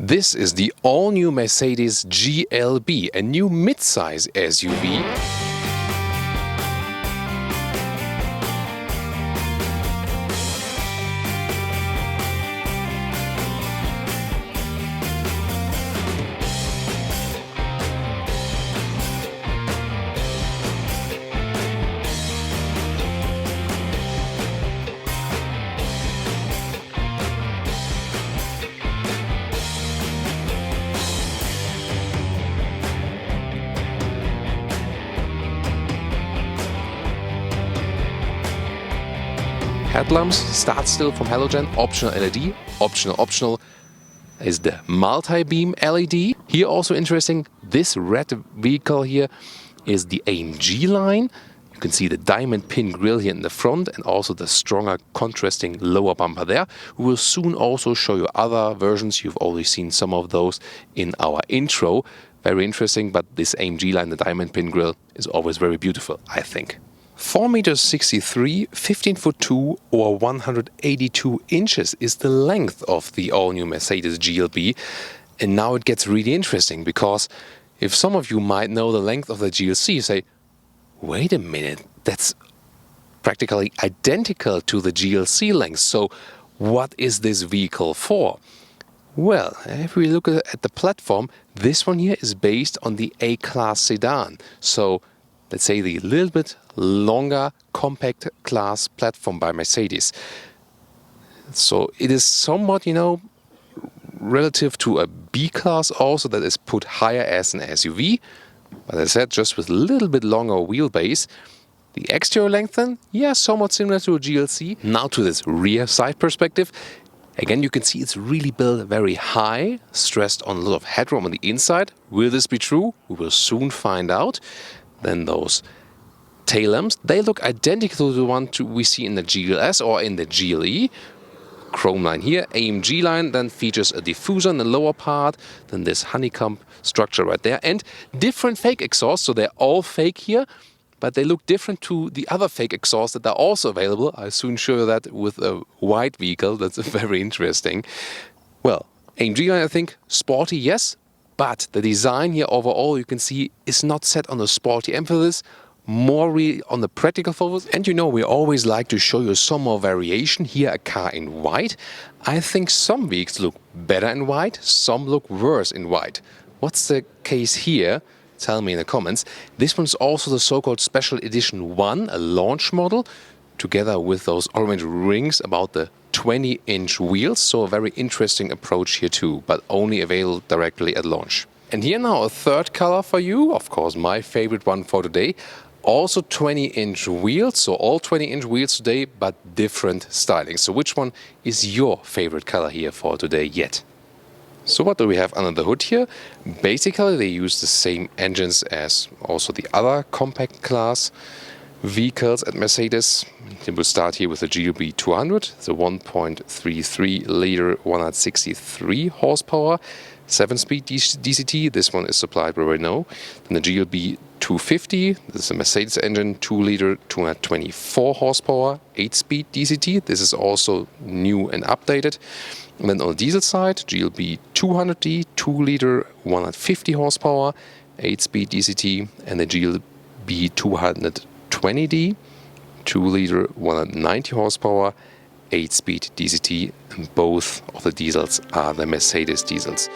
This is the all-new Mercedes GLB, a new mid-size SUV. Headlamps, start still from halogen, optional LED, optional is the multi-beam LED. Here also interesting, this red vehicle here is the AMG-line. You can see the diamond pin grille here in the front and also the stronger contrasting lower bumper there. We will soon also show you other versions. You've already seen some of those in our intro. Very interesting, but this AMG line, the diamond pin grille, is always very beautiful, I think. 4.63 meters, 15'2" or 182 inches is the length of the all-new Mercedes GLB. And now it gets really interesting, because if some of you might know the length of the GLC, you say, wait a minute, that's practically identical to the GLC length. So what is this vehicle for? Well, if we look at the platform, this one here is based on the A-Class sedan. So let's say the little bit longer compact class platform by Mercedes. So it is somewhat, relative to a B-Class also, that is put higher as an SUV. But as I said, just with a little bit longer wheelbase. The exterior length then, yeah, somewhat similar to a GLC. Now to this rear side perspective. Again, you can see it's really built very high, stressed on a lot of headroom on the inside. Will this be true? We will soon find out. Then those tail lamps, they look identical to the one we see in the GLS or in the GLE. Chrome line here, AMG line then features a diffuser in the lower part, then this honeycomb structure right there, and different fake exhausts. So they're all fake here, but they look different to the other fake exhausts that are also available. I'll soon show you that with a white vehicle. That's very interesting. Well, AMG line, I think, sporty, yes. But the design here overall, you can see, is not set on a sporty emphasis, more really on the practical focus. And we always like to show you some more variation. Here a car in white. I think some vehicles look better in white, some look worse in white. What's the case here? Tell me in the comments. This one's also the so-called Special Edition 1, a launch model, together with those orange rings about the 20-inch wheels, so a very interesting approach here too, but only available directly at launch. And here now a third color for you, of course my favorite one for today, also 20-inch wheels, so all 20-inch wheels today, but different styling. So which one is your favorite color here for today yet? So what do we have under the hood here? Basically they use the same engines as also the other compact class vehicles at Mercedes. We'll start here with the GLB 200, the 1.33 liter 163 horsepower, 7-speed DCT. This one is supplied by Renault. Then the GLB 250, this is a Mercedes engine, 2 liter 224 horsepower, 8-speed DCT. This is also new and updated. And then on the diesel side, GLB 200D, 2 liter 150 horsepower, 8-speed DCT, and the GLB 220D, 2 liter 190 horsepower, 8-speed DCT, and both of the diesels are the Mercedes diesels.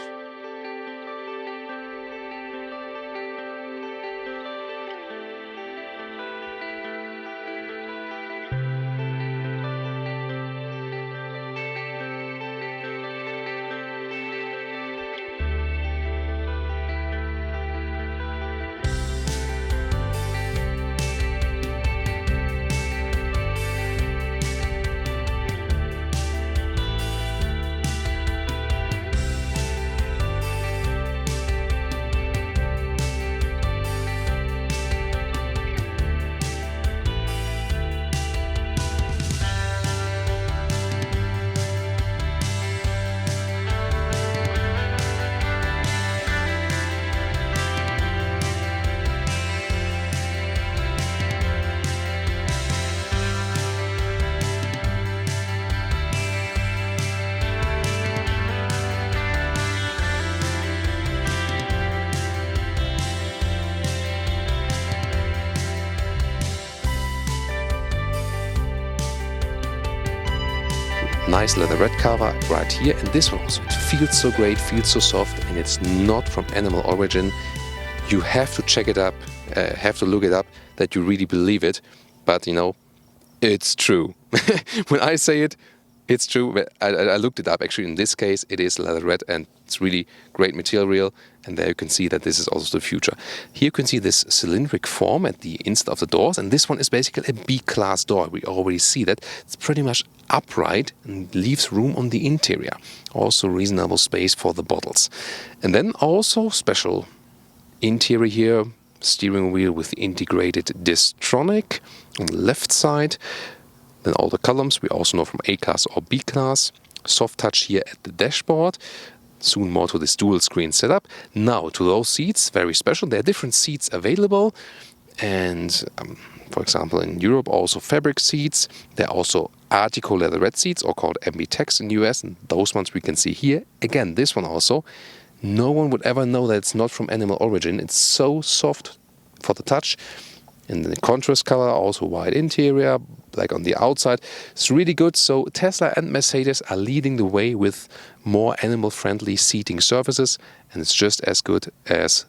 Nice leatherette cover right here, and this one also, it feels so great, feels so soft, and it's not from animal origin. You have to check it up, have to look it up, that you really believe it, but you know, it's true. When I say it, it's true. I looked it up. Actually, in this case, it is leatherette, and it's really great material. And there you can see that this is also the future. Here you can see this cylindric form at the inside of the doors, and this one is basically a B-class door. We already see that. It's pretty much upright and leaves room on the interior. Also reasonable space for the bottles. And then also special interior here, steering wheel with the integrated Distronic on the left side. Then all the columns we also know from A-class or B-class. Soft touch here at the dashboard. Soon more to this dual screen setup. Now to those seats, very special. There are different seats available. And for example, in Europe also fabric seats. There are also Artico leatherette seats, or called MB-Tex in the US. And those ones we can see here. Again, this one also. No one would ever know that it's not from animal origin. It's so soft for the touch. In the contrast color, also white interior, like on the outside. It's really good. So Tesla and Mercedes are leading the way with more animal-friendly seating surfaces, and it's just as good as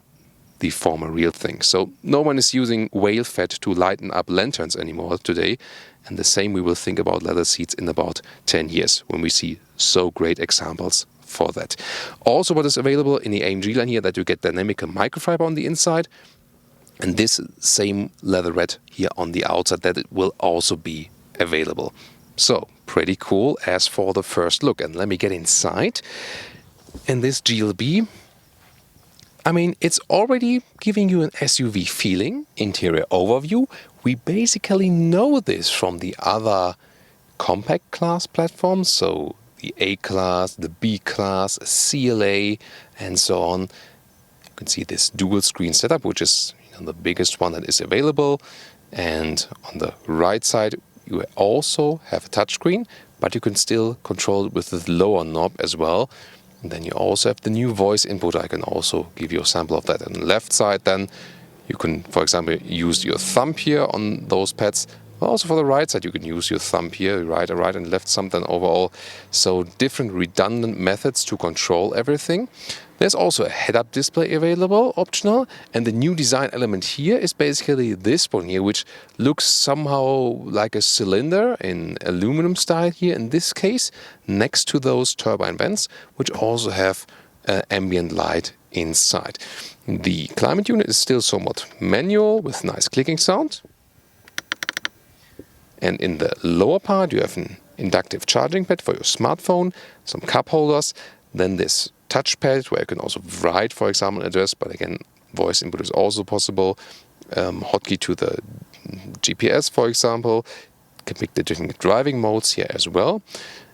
the former real thing. So no one is using whale fat to lighten up lanterns anymore today, and the same we will think about leather seats in about 10 years when we see so great examples for that. Also, what is available in the AMG line here, that you get dynamic microfiber on the inside, and this same leatherette here on the outside, that it will also be available. So pretty cool as for the first look. And let me get inside. And this GLB, I mean, it's already giving you an SUV feeling. Interior overview, we basically know this from the other compact class platforms, so the A-class, the B-class, CLA, and so on. You can see this dual screen setup, which is the biggest one that is available. And on the right side you also have a touchscreen, but you can still control it with the lower knob as well. And then you also have the new voice input. I can also give you a sample of that. On the left side then you can, for example, use your thumb here on those pads. Also for the right side you can use your thumb here, right and left thumb then overall. So different redundant methods to control everything. There's also a head-up display available, optional, and the new design element here is basically this one here, which looks somehow like a cylinder in aluminum style here in this case, next to those turbine vents, which also have ambient light inside. The climate unit is still somewhat manual with nice clicking sound. And in the lower part you have an inductive charging pad for your smartphone, some cup holders, then this touchpad where you can also write, for example, an address, but again, voice input is also possible. Hotkey to the GPS, for example. You can pick the different driving modes here as well.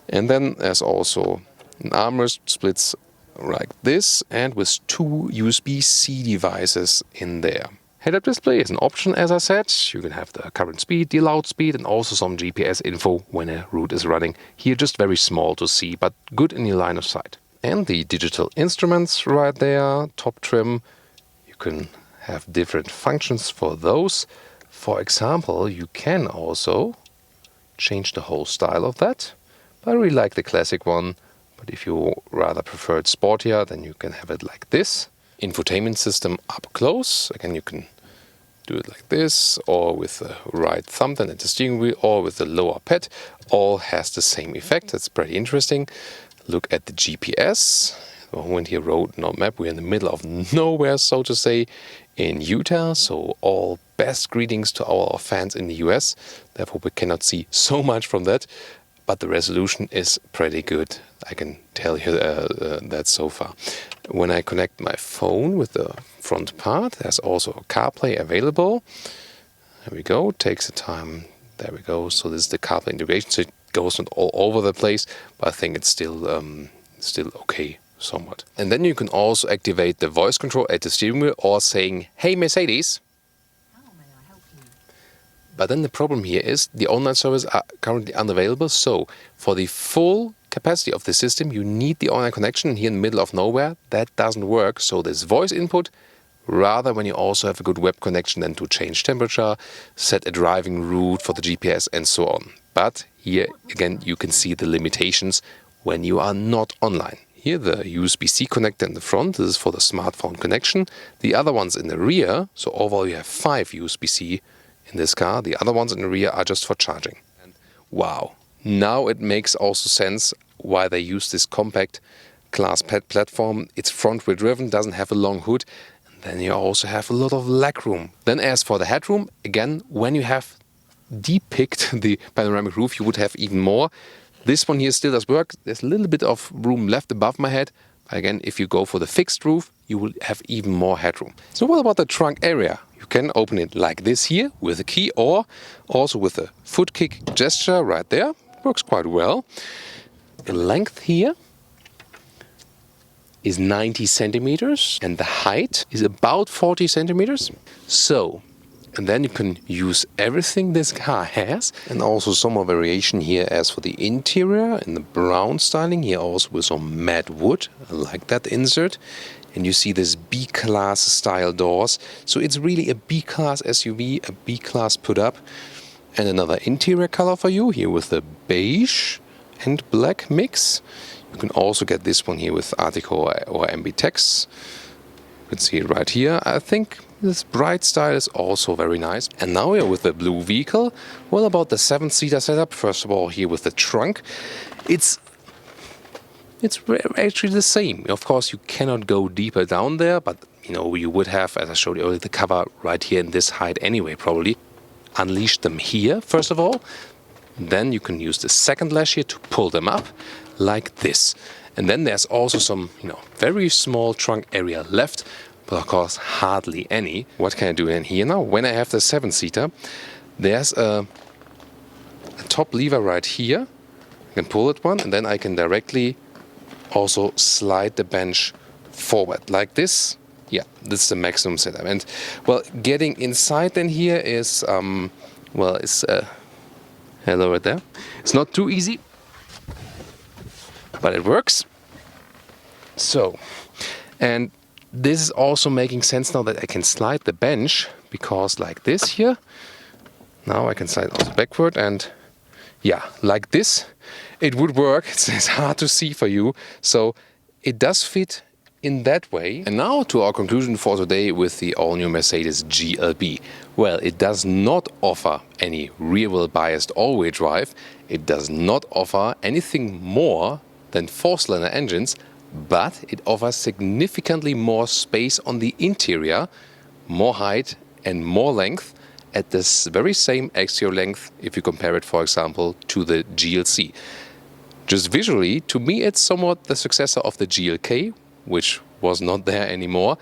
And then there's also an armrest, splits like this, and with two USB-C devices in there. Head-up display is an option, as I said. You can have the current speed, the allowed speed, and also some GPS info when a route is running. Here just very small to see, but good in your line of sight. And the digital instruments right there, top trim. You can have different functions for those. For example, you can also change the whole style of that. But I really like the classic one. But if you rather prefer it sportier, then you can have it like this. Infotainment system up close. Again, you can do it like this, or with the right thumb then at the steering wheel, or with the lower pad. All has the same effect. That's pretty interesting. Look at the GPS. The moment here, road, no map. We're in the middle of nowhere, so to say, in Utah. So all best greetings to our fans in the US. Therefore, we cannot see so much from that. But the resolution is pretty good. I can tell you that so far. When I connect my phone with the front part, there's also a CarPlay available. There we go. Takes the time. There we go. So this is the CarPlay integration. So it goes not all over the place, but I think it's still okay somewhat. And then you can also activate the voice control at the steering wheel, or saying, "Hey Mercedes." How may I help you? But then the problem here is the online service are currently unavailable. So for the full capacity of the system, you need the online connection. Here in the middle of nowhere, that doesn't work. So this voice input, rather when you also have a good web connection, then to change temperature, set a driving route for the GPS and so on. But here again you can see the limitations when you are not online. Here the USB-C connector in the front, this is for the smartphone connection. The other ones in the rear, so overall you have 5 USB-C in this car. The other ones in the rear are just for charging. And wow, now it makes also sense why they use this compact class platform. It's front-wheel driven, doesn't have a long hood, and then you also have a lot of legroom. Then as for the headroom, again, when you have depicked the panoramic roof, you would have even more. This one here still does work. There's a little bit of room left above my head. Again, if you go for the fixed roof, you will have even more headroom. So what about the trunk area? You can open it like this here with a key, or also with a foot kick gesture right there. Works quite well. The length here is 90 centimeters and the height is about 40 centimeters. So, and then you can use everything this car has, and also some more variation here as for the interior in the brown styling, here also with some matte wood. I like that insert. And you see this B-Class style doors. So it's really a B-Class SUV, a B-Class put up. And another interior color for you here with the beige and black mix. You can also get this one here with Artico or Ambitex. You can see it right here. I think this bright style is also very nice. And now we are with the blue vehicle. Well, about the 7-seater setup, first of all here with the trunk. It's actually the same. Of course, you cannot go deeper down there, but you know, you would have, as I showed you earlier, the cover right here in this height anyway, probably. Unleash them here, first of all. Then you can use the second lash here to pull them up like this. And then there's also some, you know, very small trunk area left, but of course hardly any. What can I do in here now? When I have the 7-seater, there's a top lever right here. I can pull it one, and then I can directly also slide the bench forward like this. Yeah, this is the maximum setup. And well, getting inside then here is, well, it's hello right there. It's not too easy, but it works. So, and this is also making sense now that I can slide the bench, because like this here, now I can slide also backward, and yeah, like this, it would work. It's hard to see for you. So it does fit in that way. And now to our conclusion for today with the all-new Mercedes GLB. Well, it does not offer any rear-wheel biased all-wheel drive. It does not offer anything more than 4-cylinder engines, but it offers significantly more space on the interior, more height and more length at this very same exterior length if you compare it, for example, to the GLC. Just visually, to me, it's somewhat the successor of the GLK, which was not there anymore.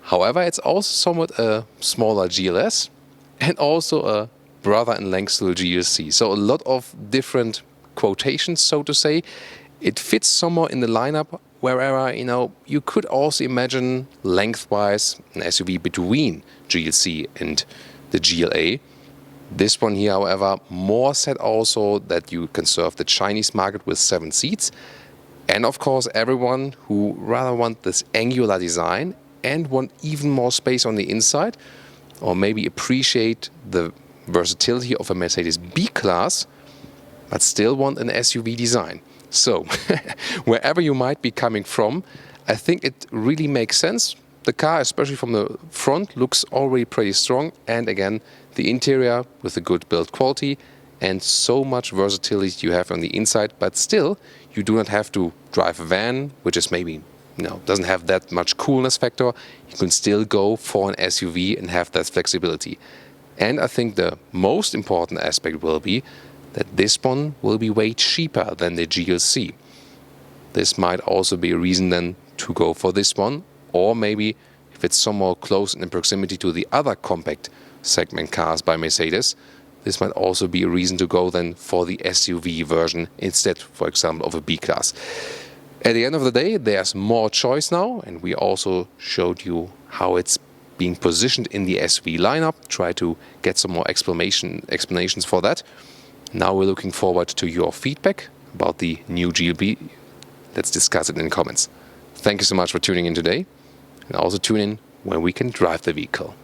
However, it's also somewhat a smaller GLS and also a brother in length to the GLC. So a lot of different quotations, so to say. It fits somewhere in the lineup wherever, you know, you could also imagine lengthwise an SUV between GLC and the GLA. This one here, however, more said also that you can serve the Chinese market with 7 seats. And of course, everyone who rather want this angular design and want even more space on the inside, or maybe appreciate the versatility of a Mercedes B-Class, but still want an SUV design. So, wherever you might be coming from, I think it really makes sense. The car, especially from the front, looks already pretty strong. And again, the interior with a good build quality and so much versatility you have on the inside. But still, you do not have to drive a van, which is maybe, you know, doesn't have that much coolness factor. You can still go for an SUV and have that flexibility. And I think the most important aspect will be that this one will be way cheaper than the GLC. This might also be a reason then to go for this one, or maybe if it's somewhere close in proximity to the other compact segment cars by Mercedes, this might also be a reason to go then for the SUV version instead, for example, of a B-Class. At the end of the day, there's more choice now, and we also showed you how it's being positioned in the SUV lineup. Try to get some more explanations for that. Now we're looking forward to your feedback about the new GLB. Let's discuss it in the comments. Thank you so much for tuning in today, and also tune in when we can drive the vehicle.